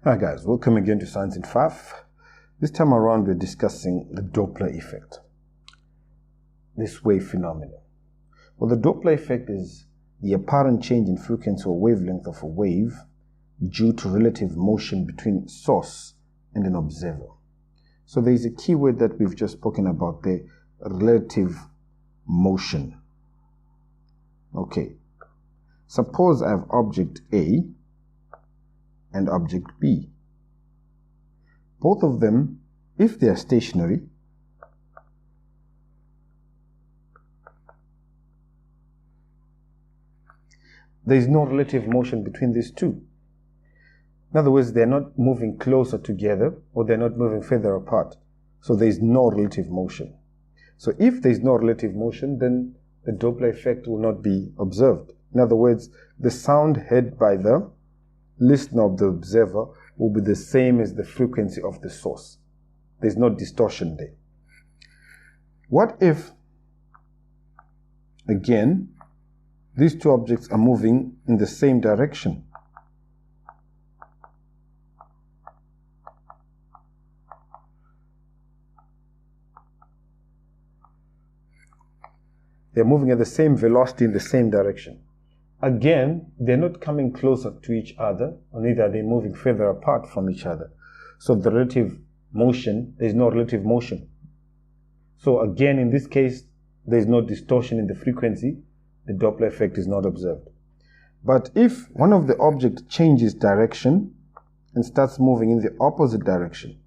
Hi guys, welcome again to Science in 5. This time around we're discussing the Doppler effect, this wave phenomenon. Well, the Doppler effect is the apparent change in frequency or wavelength of a wave due to relative motion between source and an observer. So there is a key word that we've just spoken about, the relative motion. Okay, suppose I have object A and object B. Both of them, if they are stationary, there is no relative motion between these two. In other words, they're not moving closer together or they're not moving further apart. So there is no relative motion. So if there is no relative motion, then the Doppler effect will not be observed. In other words, the sound heard by the listener of the observer will be the same as the frequency of the source. There's no distortion there. What if, again, these two objects are moving in the same direction? They're moving at the same velocity in the same direction. Again, they're not coming closer to each other, or neither are they moving further apart from each other. So the relative motion, there's no relative motion. So again, in this case, there's no distortion in the frequency. The Doppler effect is not observed. But if one of the objects changes direction and starts moving in the opposite direction,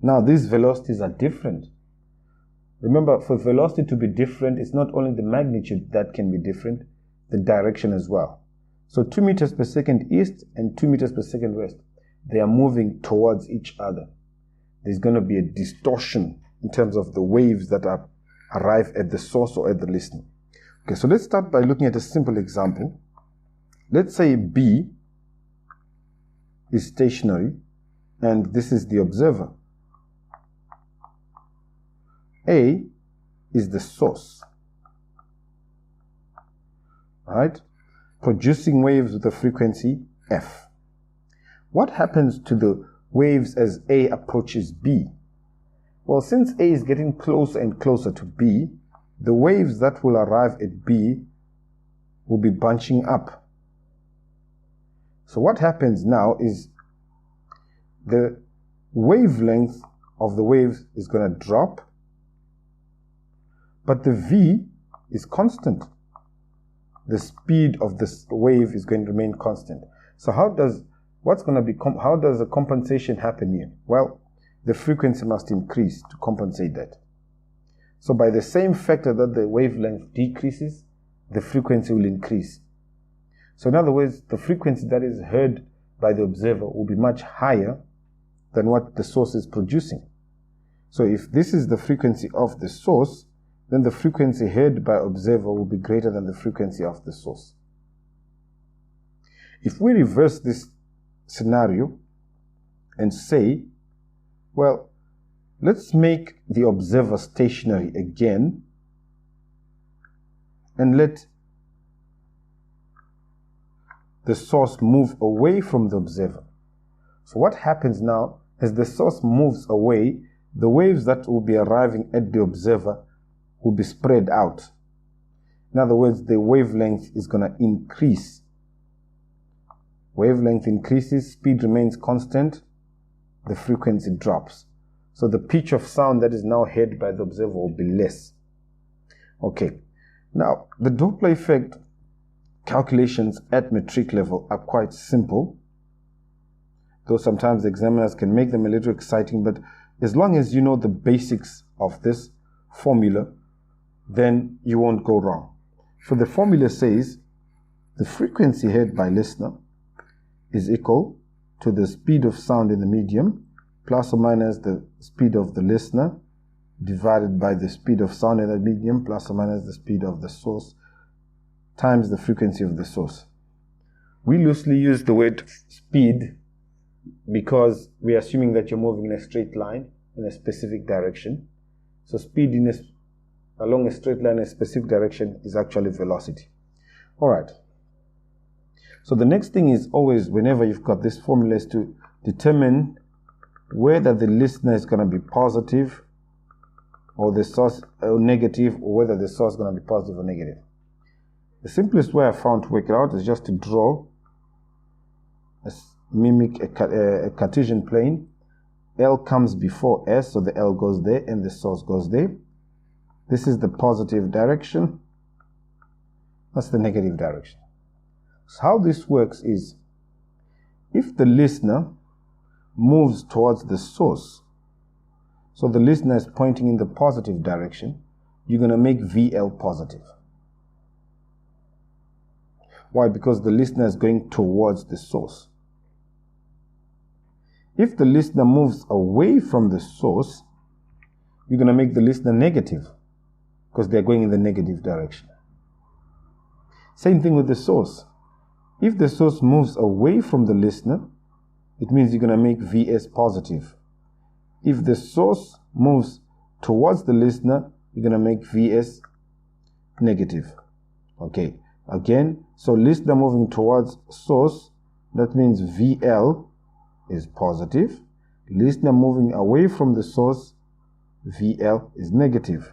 now these velocities are different. Remember, for velocity to be different, it's not only the magnitude that can be different, the direction as well. So 2 meters per second east and 2 meters per second west, they are moving towards each other. There's going to be a distortion in terms of the waves that arrive at the source or at the listener. Okay, so let's start by looking at a simple example. Let's say B is stationary and this is the observer. A is the source, right? Producing waves with a frequency F. What happens to the waves as A approaches B? Well, since A is getting closer and closer to B, the waves that will arrive at B will be bunching up. So what happens now is the wavelength of the waves is going to drop, but the V is constant. The speed of this wave is going to remain constant. So how does a compensation happen here? Well, the frequency must increase to compensate that. So by the same factor that the wavelength decreases, the frequency will increase. So in other words, the frequency that is heard by the observer will be much higher than what the source is producing. So if this is the frequency of the source, then the frequency heard by observer will be greater than the frequency of the source. If we reverse this scenario and say, well, let's make the observer stationary again and let the source move away from the observer. So what happens now, as the source moves away, the waves that will be arriving at the observer will be spread out. In other words, the wavelength is going to increase. Wavelength increases, speed remains constant, the frequency drops. So the pitch of sound that is now heard by the observer will be less. Okay, now the Doppler effect calculations at metric level are quite simple, though sometimes the examiners can make them a little exciting, but as long as you know the basics of this formula, then you won't go wrong. So the formula says the frequency heard by listener is equal to the speed of sound in the medium plus or minus the speed of the listener divided by the speed of sound in the medium plus or minus the speed of the source times the frequency of the source. We loosely use the word speed because we are assuming that you're moving in a straight line in a specific direction. So speed along a straight line in a specific direction is actually velocity. All right. So the next thing is always, whenever you've got this formula, is to determine whether the listener is going to be positive or the source or negative, or whether the source is going to be positive or negative. The simplest way I found to work it out is just to draw, mimic a Cartesian plane. L comes before S, so the L goes there and the source goes there. This is the positive direction. That's the negative direction. So how this works is, if the listener moves towards the source, so the listener is pointing in the positive direction, you're going to make VL positive. Why? Because the listener is going towards the source. If the listener moves away from the source, you're going to make the listener negative, because they're going in the negative direction. Same thing with the source. If the source moves away from the listener, it means you're going to make VS positive. If the source moves towards the listener, you're going to make VS negative. Okay, again, so listener moving towards source, that means VL is positive. Listener moving away from the source, VL is negative.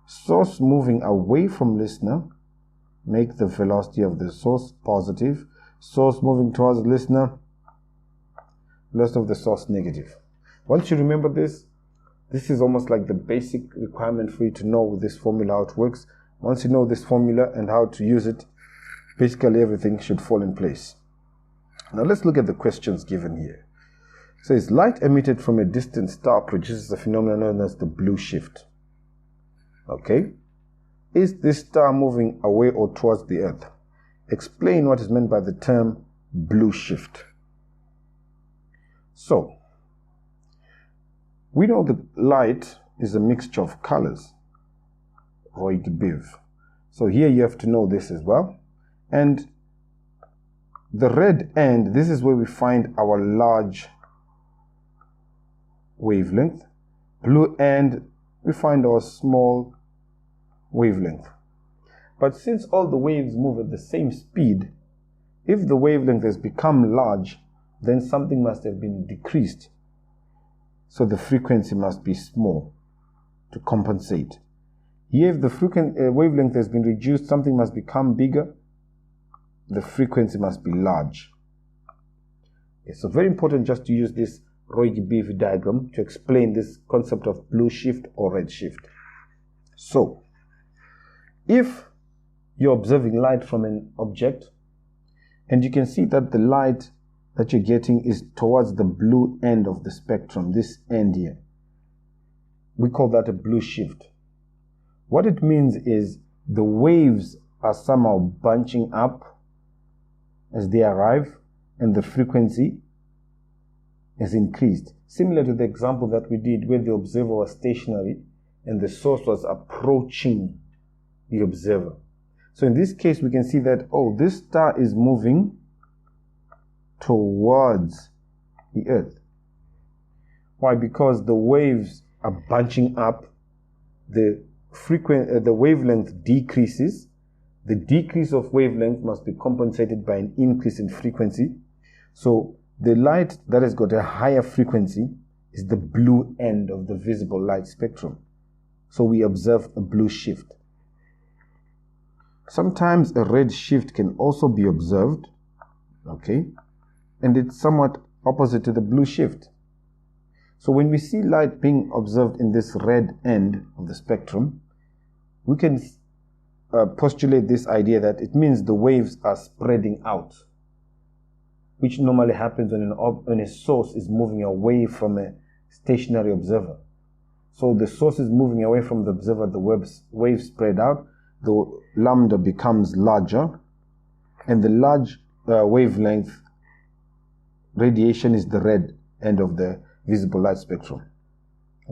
Source moving away from listener, make the velocity of the source positive. Source moving towards listener, velocity of the source negative. Once you remember this is almost like the basic requirement for you to know this formula, how it works. Once you know this formula and how to use it, basically everything should fall in place. Now let's look at the questions given here. It says, light emitted from a distant star produces a phenomenon known as the blue shift. Okay. Is this star moving away or towards the Earth? Explain what is meant by the term blue shift. So, we know that light is a mixture of colors, Roig-Biv. So here you have to know this as well. And the red end, this is where we find our large wavelength. Blue end, we find our small wavelength. But since all the waves move at the same speed, if the wavelength has become large, then something must have been decreased. So the frequency must be small to compensate. Here, if the wavelength has been reduced, something must become bigger. The frequency must be large. Okay, so very important just to use this Roig-Biv diagram to explain this concept of blue shift or red shift. So, if you're observing light from an object, and you can see that the light that you're getting is towards the blue end of the spectrum, this end here, we call that a blue shift. What it means is the waves are somehow bunching up as they arrive, and the frequency is increased. Similar to the example that we did where the observer was stationary and the source was approaching the observer. So in this case, we can see that, oh, this star is moving towards the Earth. Why? Because the waves are bunching up, the wavelength decreases. The decrease of wavelength must be compensated by an increase in frequency. So the light that has got a higher frequency is the blue end of the visible light spectrum. So we observe a blue shift. Sometimes a red shift can also be observed, okay, and it's somewhat opposite to the blue shift. So when we see light being observed in this red end of the spectrum, we can postulate this idea that it means the waves are spreading out, which normally happens when a source is moving away from a stationary observer. So the source is moving away from the observer, the waves spread out, the lambda becomes larger, and the large wavelength radiation is the red end of the visible light spectrum.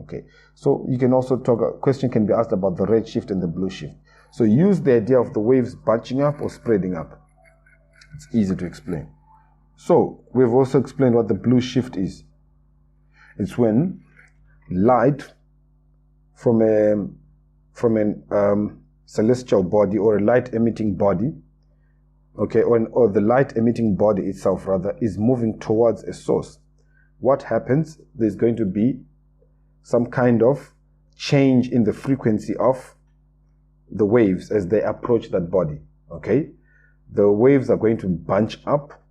Okay, so you can also talk, a question can be asked about the red shift and the blue shift. So use the idea of the waves bunching up or spreading up. It's easy to explain. So we've also explained what the blue shift is. It's when light from a celestial body or a light emitting body okay, or the light emitting body itself rather, is moving towards a source, what happens? There's going to be some kind of change in the frequency of the waves as they approach that body, okay? The waves are going to bunch up,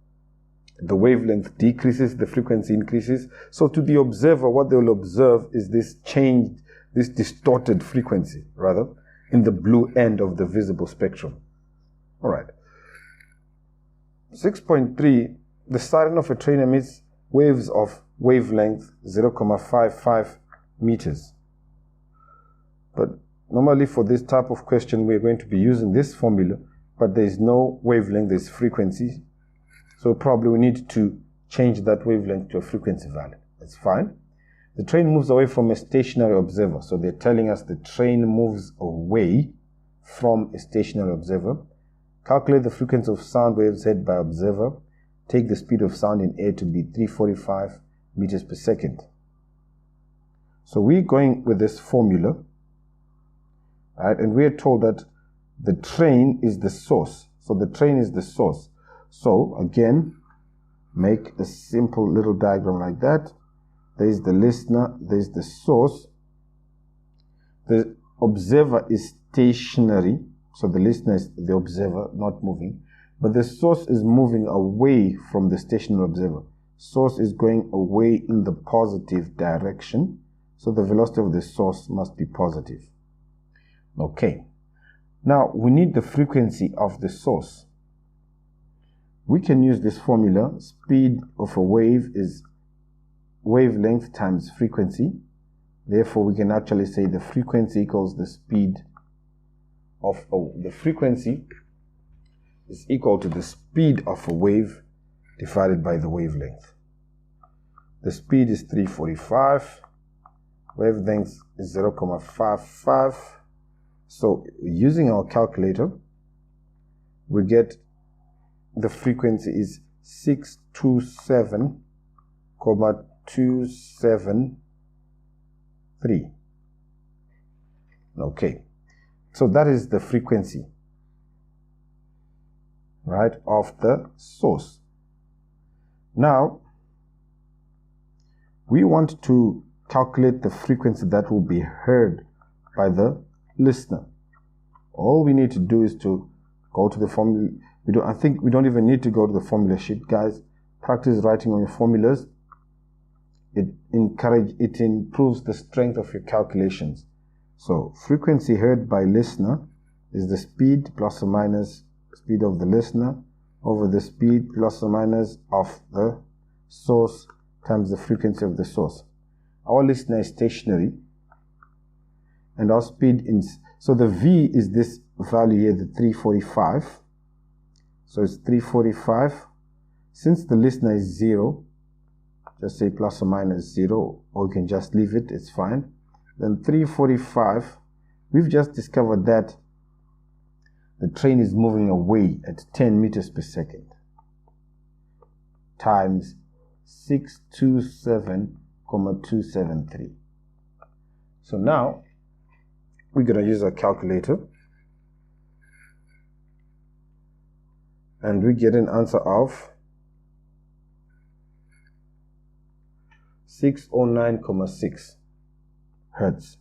the wavelength decreases, the frequency increases. So to the observer, what they will observe is this change, this distorted frequency, rather, in the blue end of the visible spectrum. All right. 6.3, the siren of a train emits waves of wavelength 0.55 meters. But normally for this type of question, we're going to be using this formula, but there is no wavelength, there's frequency. So probably we need to change that wavelength to a frequency value. That's fine. The train moves away from a stationary observer. So they're telling us the train moves away from a stationary observer. Calculate the frequency of sound waves heard by observer. Take the speed of sound in air to be 345 meters per second. So we're going with this formula, right? And we're told that the train is the source. So the train is the source. So again, make a simple little diagram like that. There is the listener, there is the source. The observer is stationary. So the listener is the observer, not moving. But the source is moving away from the stationary observer. Source is going away in the positive direction. So the velocity of the source must be positive. Okay. Now we need the frequency of the source. We can use this formula. Speed of a wave is wavelength times frequency. Therefore, we can actually say the frequency equals the speed of the frequency is equal to the speed of a wave divided by the wavelength. The speed is 345. Wavelength is 0.55. So using our calculator, we get the frequency is 627,273. Okay, so that is the frequency, right, of the source. Now, we want to calculate the frequency that will be heard by the listener. All we need to do is to go to the formula. I think we don't even need to go to the formula sheet, guys. Practice writing on your formulas. It improves the strength of your calculations. So frequency heard by listener is the speed plus or minus speed of the listener over the speed plus or minus of the source times the frequency of the source. Our listener is stationary and our speed is, so the V is this value here, the 345. So it's 345. Since the listener is 0, just say plus or minus 0, or you can just leave it, it's fine. Then 345, we've just discovered that the train is moving away at 10 meters per second times 627,273. So now we're going to use our calculator. And we get an answer of 609.6 hertz.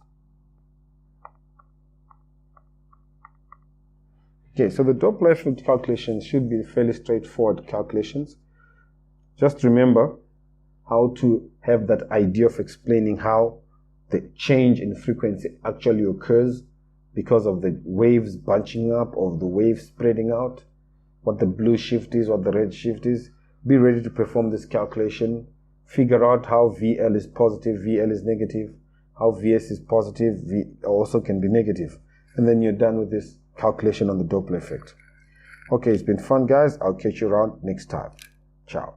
Okay, so the Doppler effect calculations should be fairly straightforward calculations. Just remember how to have that idea of explaining how the change in frequency actually occurs because of the waves bunching up or the waves spreading out. What the blue shift is, what the red shift is. Be ready to perform this calculation. Figure out how VL is positive, VL is negative, how VS is positive, V also can be negative. And then you're done with this calculation on the Doppler effect. Okay, it's been fun, guys. I'll catch you around next time. Ciao.